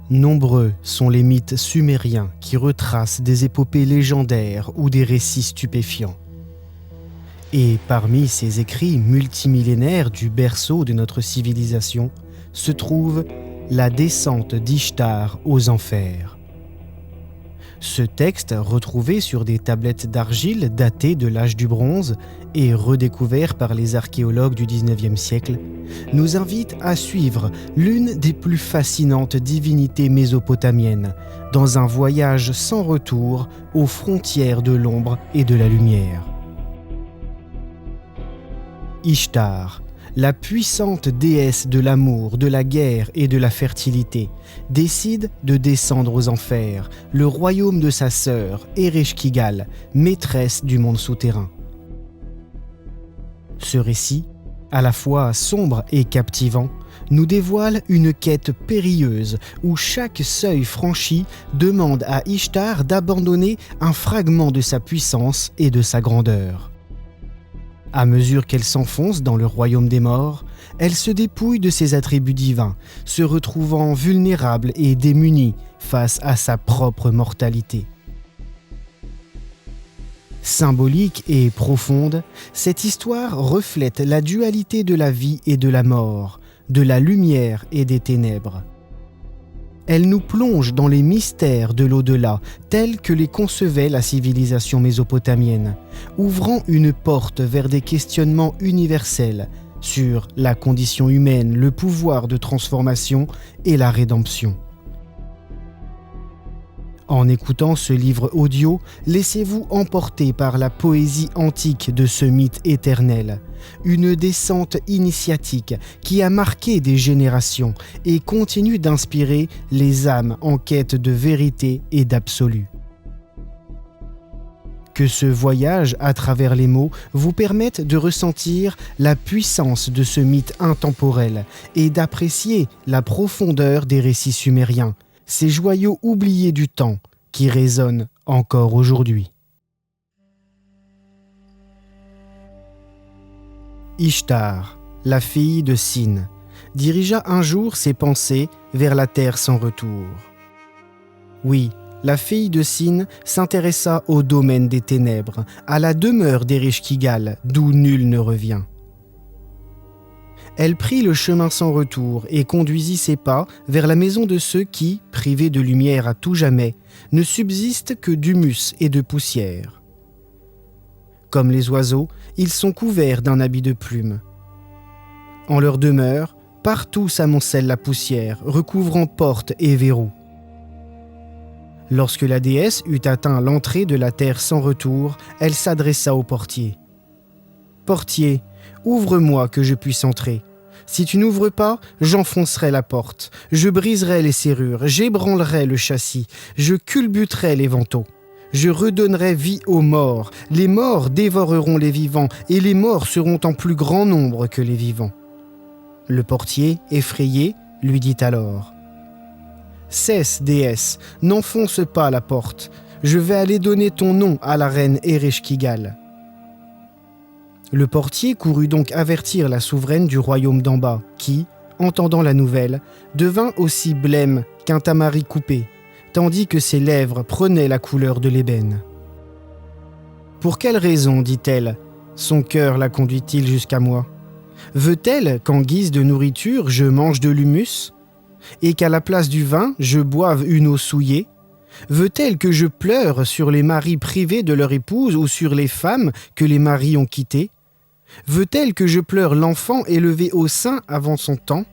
Nombreux sont les mythes sumériens qui retracent des épopées légendaires ou des récits stupéfiants. Et parmi ces écrits multimillénaires du berceau de notre civilisation se trouve la descente d'Ishtar aux enfers. Ce texte, retrouvé sur des tablettes d'argile datées de l'âge du bronze et redécouvert par les archéologues du XIXe siècle, nous invite à suivre l'une des plus fascinantes divinités mésopotamiennes dans un voyage sans retour aux frontières de l'ombre et de la lumière. Ishtar, la puissante déesse de l'amour, de la guerre et de la fertilité, décide de descendre aux enfers, le royaume de sa sœur, Ereshkigal, maîtresse du monde souterrain. Ce récit, à la fois sombre et captivant, nous dévoile une quête périlleuse où chaque seuil franchi demande à Ishtar d'abandonner un fragment de sa puissance et de sa grandeur. À mesure qu'elle s'enfonce dans le royaume des morts, elle se dépouille de ses attributs divins, se retrouvant vulnérable et démunie face à sa propre mortalité. Symbolique et profonde, cette histoire reflète la dualité de la vie et de la mort, de la lumière et des ténèbres. Elle nous plonge dans les mystères de l'au-delà, tels que les concevait la civilisation mésopotamienne, ouvrant une porte vers des questionnements universels sur la condition humaine, le pouvoir de transformation et la rédemption. En écoutant ce livre audio, laissez-vous emporter par la poésie antique de ce mythe éternel, une descente initiatique qui a marqué des générations et continue d'inspirer les âmes en quête de vérité et d'absolu. Que ce voyage à travers les mots vous permette de ressentir la puissance de ce mythe intemporel et d'apprécier la profondeur des récits sumériens, ces joyaux oubliés du temps qui résonnent encore aujourd'hui. Ishtar, la fille de Sin, dirigea un jour ses pensées vers la terre sans retour. Oui, la fille de Sin s'intéressa au domaine des ténèbres, à la demeure d'Ereshkigal, d'où nul ne revient. Elle prit le chemin sans retour et conduisit ses pas vers la maison de ceux qui, privés de lumière à tout jamais, ne subsistent que d'humus et de poussière. Comme les oiseaux, ils sont couverts d'un habit de plumes. En leur demeure, partout s'amoncelle la poussière, recouvrant portes et verrous. Lorsque la déesse eut atteint l'entrée de la terre sans retour, elle s'adressa au portier. « Portier, ouvre-moi que je puisse entrer. Si tu n'ouvres pas, j'enfoncerai la porte, je briserai les serrures, j'ébranlerai le châssis, je culbuterai les vantaux. Je redonnerai vie aux morts, les morts dévoreront les vivants, et les morts seront en plus grand nombre que les vivants. » Le portier, effrayé, lui dit alors : « Cesse, déesse, n'enfonce pas la porte, je vais aller donner ton nom à la reine Ereshkigal. » Le portier courut donc avertir la souveraine du royaume d'en bas, qui, entendant la nouvelle, devint aussi blême qu'un tamari coupé, tandis que ses lèvres prenaient la couleur de l'ébène. « Pour quelle raison, dit-elle, son cœur la conduit-il jusqu'à moi ? Veut-elle qu'en guise de nourriture, je mange de l'humus ? Et qu'à la place du vin, je boive une eau souillée ? Veut-elle que je pleure sur les maris privés de leur épouse ou sur les femmes que les maris ont quittées ? Veut-elle que je pleure l'enfant élevé au sein avant son temps ?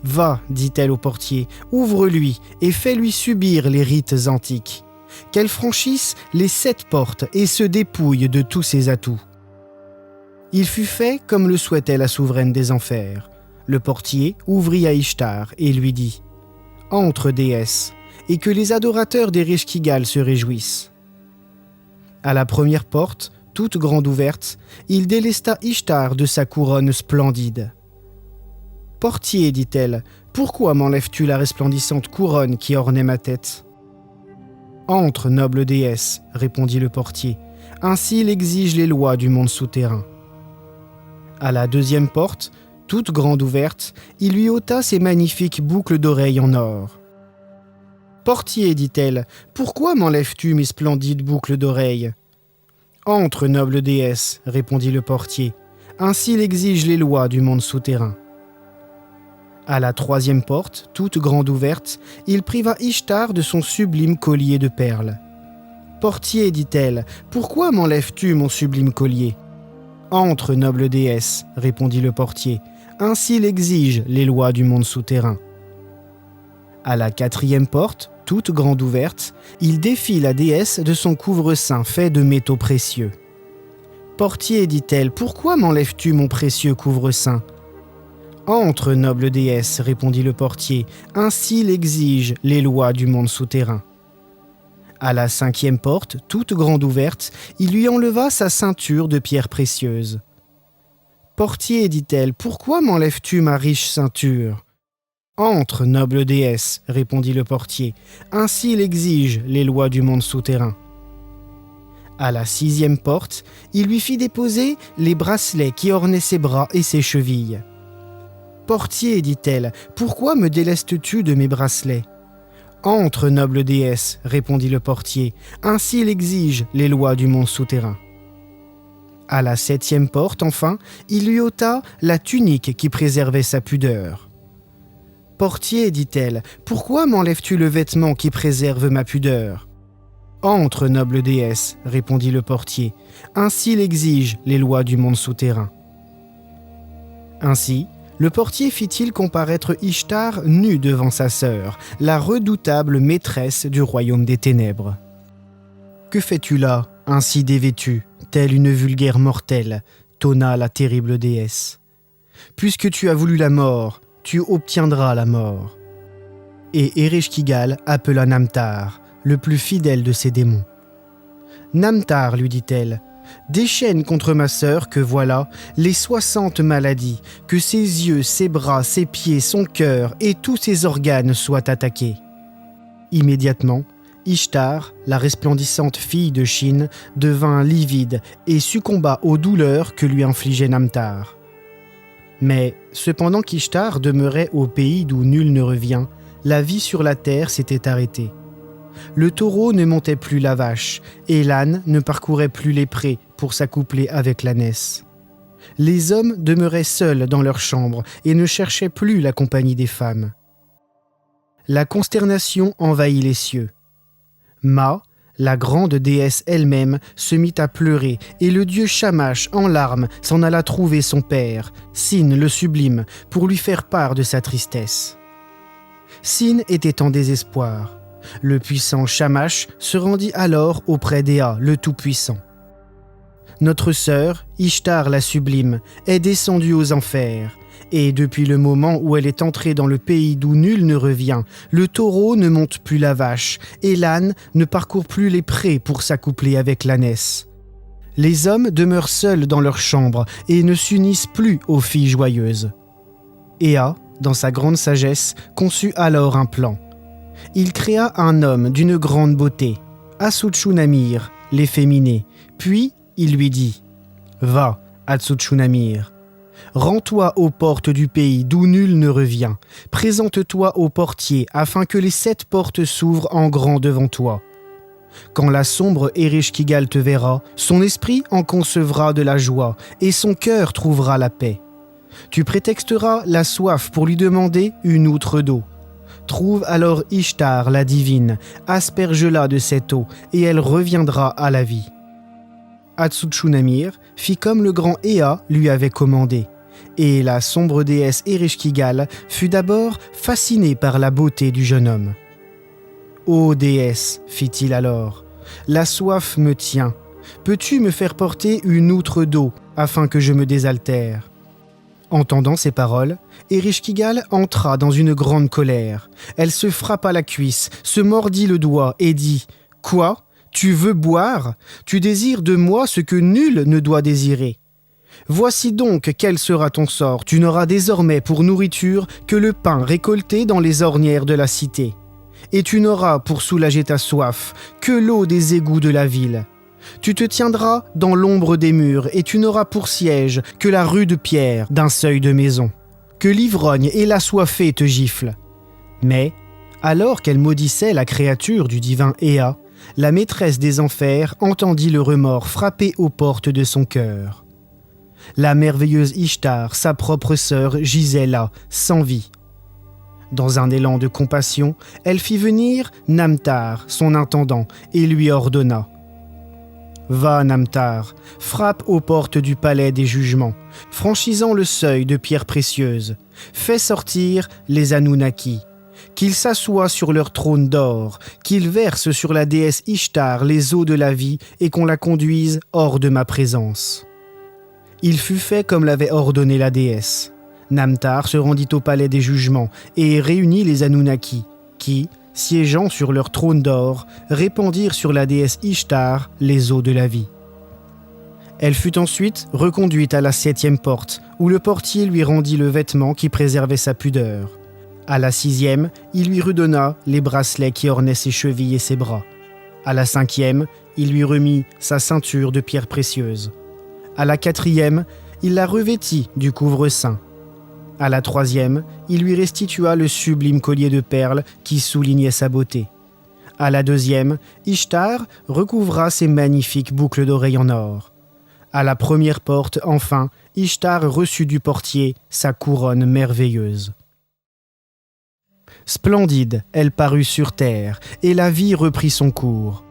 Va, dit-elle au portier, ouvre-lui et fais-lui subir les rites antiques. Qu'elle franchisse les 7 portes et se dépouille de tous ses atouts. » Il fut fait comme le souhaitait la souveraine des enfers. Le portier ouvrit à Ishtar et lui dit : « Entre, déesse, et que les adorateurs d'Ereshkigal se réjouissent. » À la première porte, toute grande ouverte, il délesta Ishtar de sa couronne splendide. « Portier, dit-elle, pourquoi m'enlèves-tu la resplendissante couronne qui ornait ma tête ? » « Entre, noble déesse, répondit le portier, ainsi l'exigent les lois du monde souterrain. » À la deuxième porte, toute grande ouverte, il lui ôta ses magnifiques boucles d'oreilles en or. « Portier, dit-elle, pourquoi m'enlèves-tu mes splendides boucles d'oreilles ?»« Entre, noble déesse, répondit le portier, ainsi l'exigent les lois du monde souterrain. » À la troisième porte, toute grande ouverte, il priva Ishtar de son sublime collier de perles. « Portier, dit-elle, pourquoi m'enlèves-tu mon sublime collier ?»« Entre, noble déesse, répondit le portier, ainsi l'exigent les lois du monde souterrain. » À la quatrième porte, toute grande ouverte, il défie la déesse de son couvre-seing fait de métaux précieux. « Portier, dit-elle, pourquoi m'enlèves-tu mon précieux couvre-seing ?»« Entre, noble déesse, répondit le portier, ainsi l'exigent les lois du monde souterrain. » À la cinquième porte, toute grande ouverte, il lui enleva sa ceinture de pierres précieuses. « Portier, dit-elle, pourquoi m'enlèves-tu ma riche ceinture ?»« Entre, noble déesse, répondit le portier, ainsi l'exigent les lois du monde souterrain. » À la sixième porte, il lui fit déposer les bracelets qui ornaient ses bras et ses chevilles. « Portier, dit-elle, pourquoi me délestes-tu de mes bracelets ?»« Entre, noble déesse, répondit le portier, ainsi l'exigent les lois du monde souterrain. » À la septième porte, enfin, il lui ôta la tunique qui préservait sa pudeur. « Portier, dit-elle, pourquoi m'enlèves-tu le vêtement qui préserve ma pudeur ?»« Entre, noble déesse, répondit le portier, ainsi l'exigent les lois du monde souterrain. » Ainsi, le portier fit-il comparaître Ishtar nue devant sa sœur, la redoutable maîtresse du royaume des ténèbres. « Que fais-tu là, ainsi dévêtue, telle une vulgaire mortelle ?» tonna la terrible déesse. « Puisque tu as voulu la mort, tu obtiendras la mort. » Et Ereshkigal appela Namtar, le plus fidèle de ses démons. « Namtar, lui dit-elle, déchaîne contre ma sœur que voilà les 60 maladies, que ses yeux, ses bras, ses pieds, son cœur et tous ses organes soient attaqués. » Immédiatement, Ishtar, la resplendissante fille de Chine, devint livide et succomba aux douleurs que lui infligeait Namtar. Mais, cependant qu'Ishtar demeurait au pays d'où nul ne revient, la vie sur la terre s'était arrêtée. Le taureau ne montait plus la vache, et l'âne ne parcourait plus les prés pour s'accoupler avec l'ânesse. Les hommes demeuraient seuls dans leurs chambres et ne cherchaient plus la compagnie des femmes. La consternation envahit les cieux. Ma, la grande déesse elle-même, se mit à pleurer, et le dieu Shamash, en larmes, s'en alla trouver son père, Sin le sublime, pour lui faire part de sa tristesse. Sin était en désespoir. Le puissant Shamash se rendit alors auprès d'Ea, le Tout-Puissant. Notre sœur, Ishtar la sublime, est descendue aux enfers, et depuis le moment où elle est entrée dans le pays d'où nul ne revient, le taureau ne monte plus la vache, et l'âne ne parcourt plus les prés pour s'accoupler avec l'ânesse. Les hommes demeurent seuls dans leur chambre et ne s'unissent plus aux filles joyeuses. Ea, dans sa grande sagesse, conçut alors un plan. Il créa un homme d'une grande beauté, Hatshepsut-Namir, l'efféminé, puis il lui dit « Va, Hatshepsut-Namir, rends-toi aux portes du pays d'où nul ne revient, présente-toi au portier afin que les 7 portes s'ouvrent en grand devant toi. Quand la sombre Ereshkigal te verra, son esprit en concevra de la joie et son cœur trouvera la paix. Tu prétexteras la soif pour lui demander une outre d'eau. Trouve alors Ishtar, la divine, asperge-la de cette eau, et elle reviendra à la vie. » Hatshepsut-Namir fit comme le grand Ea lui avait commandé, et la sombre déesse Ereshkigal fut d'abord fascinée par la beauté du jeune homme. « Ô déesse, fit-il alors, la soif me tient. Peux-tu me faire porter une outre d'eau afin que je me désaltère ?» Entendant ces paroles, Ereshkigal entra dans une grande colère. Elle se frappa la cuisse, se mordit le doigt et dit « Quoi ? Tu veux boire ? Tu désires de moi ce que nul ne doit désirer. Voici donc quel sera ton sort. Tu n'auras désormais pour nourriture que le pain récolté dans les ornières de la cité. Et tu n'auras pour soulager ta soif que l'eau des égouts de la ville. Tu te tiendras dans l'ombre des murs et tu n'auras pour siège que la rude pierre d'un seuil de maison. Que l'ivrogne et l'assoiffé te giflent. » Mais, alors qu'elle maudissait la créature du divin Ea, la maîtresse des enfers entendit le remords frapper aux portes de son cœur. La merveilleuse Ishtar, sa propre sœur, gisait là, sans vie. Dans un élan de compassion, elle fit venir Namtar, son intendant, et lui ordonna « Va, Namtar, frappe aux portes du palais des jugements, franchisant le seuil de pierres précieuses. Fais sortir les Anunnaki. Qu'ils s'assoient sur leur trône d'or, qu'ils versent sur la déesse Ishtar les eaux de la vie et qu'on la conduise hors de ma présence. » Il fut fait comme l'avait ordonné la déesse. Namtar se rendit au palais des jugements et réunit les Anunnaki, qui, siégeant sur leur trône d'or, répandirent sur la déesse Ishtar les eaux de la vie. Elle fut ensuite reconduite à la 7e porte, où le portier lui rendit le vêtement qui préservait sa pudeur. À la 6e, il lui redonna les bracelets qui ornaient ses chevilles et ses bras. À la 5e, il lui remit sa ceinture de pierres précieuses. À la 4e, il la revêtit du couvre-seing. À la 3e, il lui restitua le sublime collier de perles qui soulignait sa beauté. À la 2e, Ishtar recouvra ses magnifiques boucles d'oreilles en or. À la 1re porte, enfin, Ishtar reçut du portier sa couronne merveilleuse. Splendide, elle parut sur terre, et la vie reprit son cours.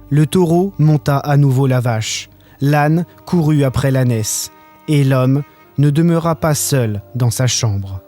Le taureau monta à nouveau la vache, l'âne courut après l'ânesse, et l'homme ne demeura pas seul dans sa chambre.